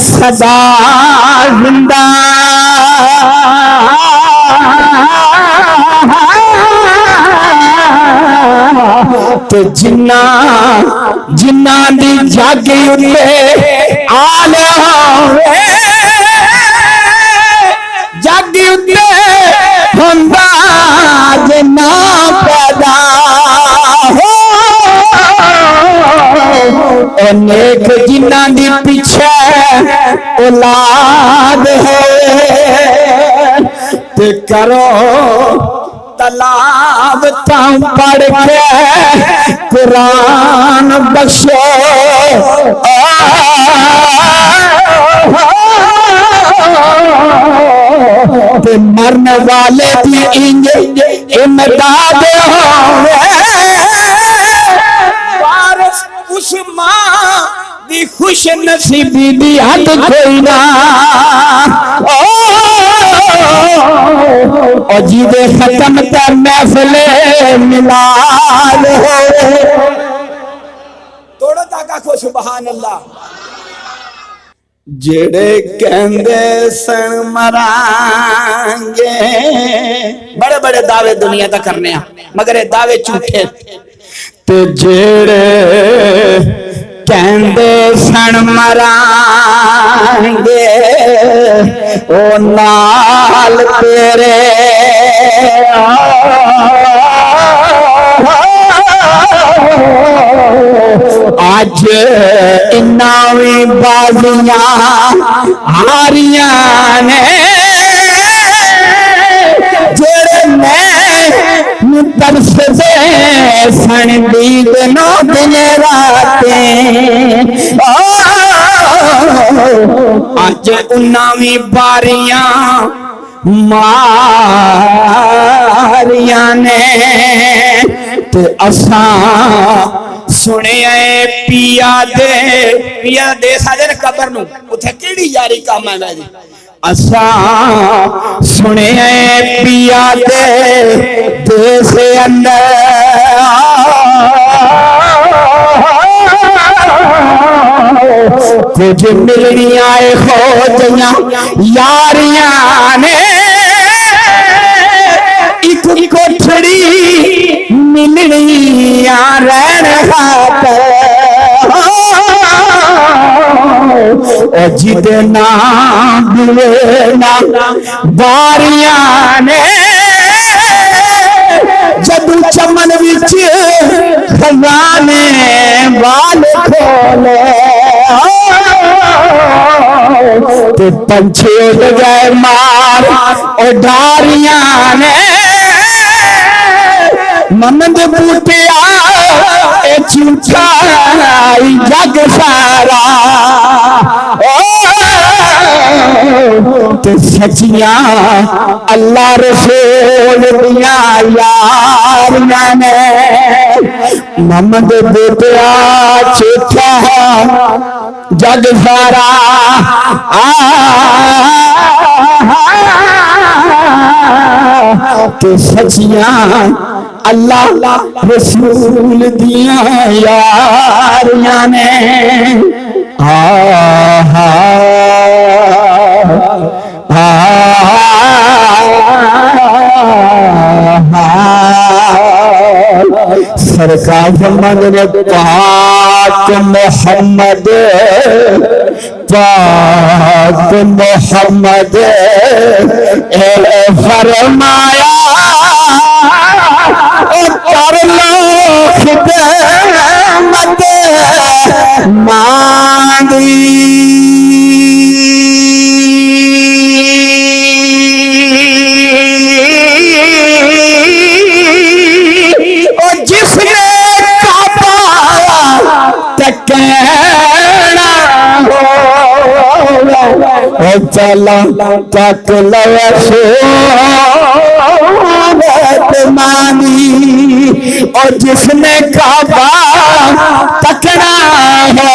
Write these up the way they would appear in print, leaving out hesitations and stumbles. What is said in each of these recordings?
सदा जिंदा ते जिन्ना जिन्ना दी जग उत्ते आल होवे जग उत्ते हुंदा जिन्ना पैदा हो नेक जिन्ना दी पीछे औलाद है ते करो तलाब तां पढ़ के कुरान बख्शो ते मरन वाले दी इंज इमदाद होवे वारिस उस मां दी खुश नसीबी दी हद कोई ना और जीदे खत्म ते महफिले मिलाद हो तोड़ा ताका को सुभान अल्लाह जेड़े कहंदे सन मरांगे बड़े बड़े दावे दुनिया दा करने मगर ये दावे झूठे ते जेड़े कहंदे सन मरांगे ओ नाल तेरे आज इन्ना भी बाजियां हारियां ने जेड़े मैं तरसदे सन दीद नो दिन रातें आज उन्ना भी बारियां मारियां ने ते असा सुने पिया दे साजन कबर नू उथे केड़ी यारी काम है जी असा सुने पिया दे देश अंदर कुछ मिलनिया खोजियां यारियां ने एक कोठड़ी मिलनिया रहन जिदे नाम ना बारियां ने जदू चमन विच खजाने वाल खोले ते पंछी उड़ गए मार उडारियां ने ममद बूटिया झूठा जग सारा ते सचिया अल्लाह रसूल दिया यारियां ने ममद बूटिया झूठा जग सारा ते सचिया अल्लाह रसूल दिया यारियां ने सरकार मंगने पाक मोहम्मद ए फरमाया कर लो खिदमत मांगी और जिसने काबा तकना हो चला तक लवसो मानी और जिसने काबा तकना हो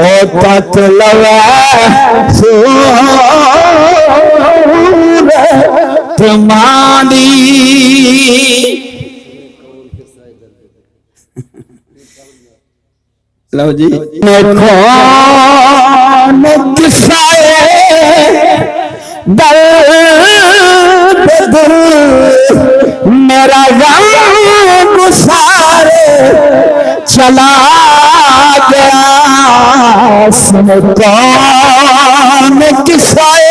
ओ तक लवा सूरत मानी लो जी कौन किसाए दर्द दिल मेरा गम गुसारे चला गया सुन कौन किसाए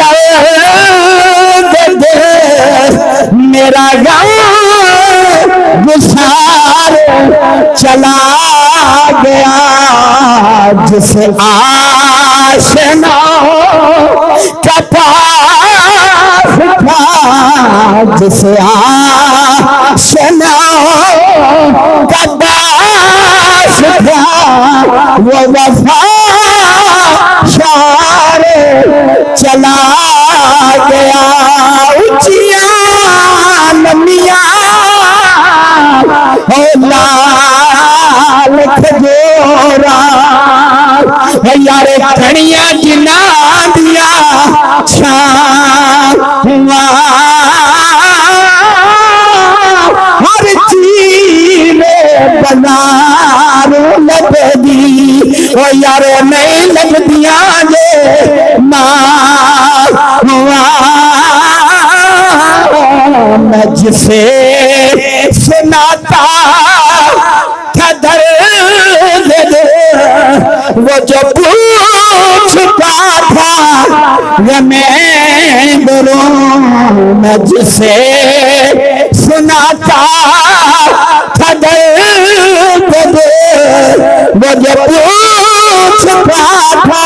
दर्द दिल मेरा गम गुसारे चला गया जिसे आशना का पास था जिसे आशना का पास था वो वफा शारे चला गया ऊंचिया लम्बिया लाल खजोरा यारे खड़िया जिना दिया छावा हर चीज बनारो लगदी ओ यारे नहीं लगदिया जे ना मैं जिसे सुनाता था दर्द वो जो पूछता था वो मैं बोलूं मैं जिसे सुनाता था दर्द वो जो पूछता था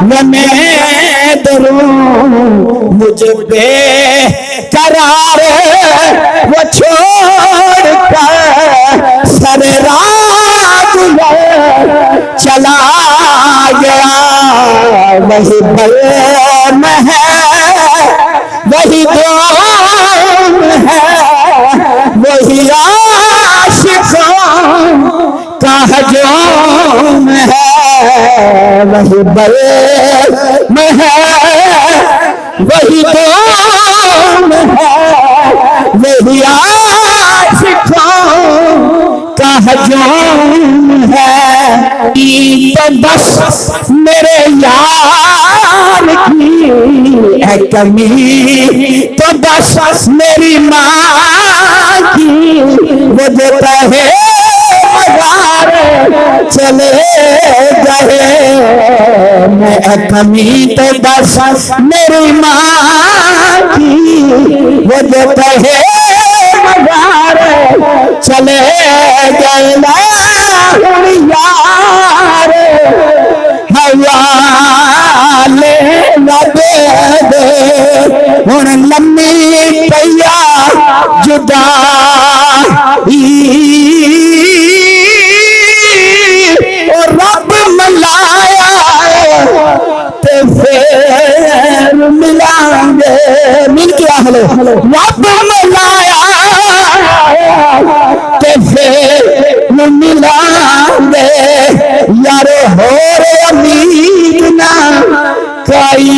वो मैं बोलूं मुझे बेकरार वो छोड़ कर सरे रात चला गया वही बल में है वही दोम है वही आशिकों का हजूम है वही बल में है वही दोम है वही आशिकों का हजूम है तो बस मेरे यार की है कमी तो बस मेरी माँ की वो जो कहे चले गए मैं कमी तो बस मेरी माँ की वो जो कहे चले गए यार हवाले लगे दे हुण लम्मी पैया जुदा रब मिलाया ते फिर मिलांगे मिल के हलो रब मिलाया ते फिर मिलांगे यारे हो रे अमीर ना कई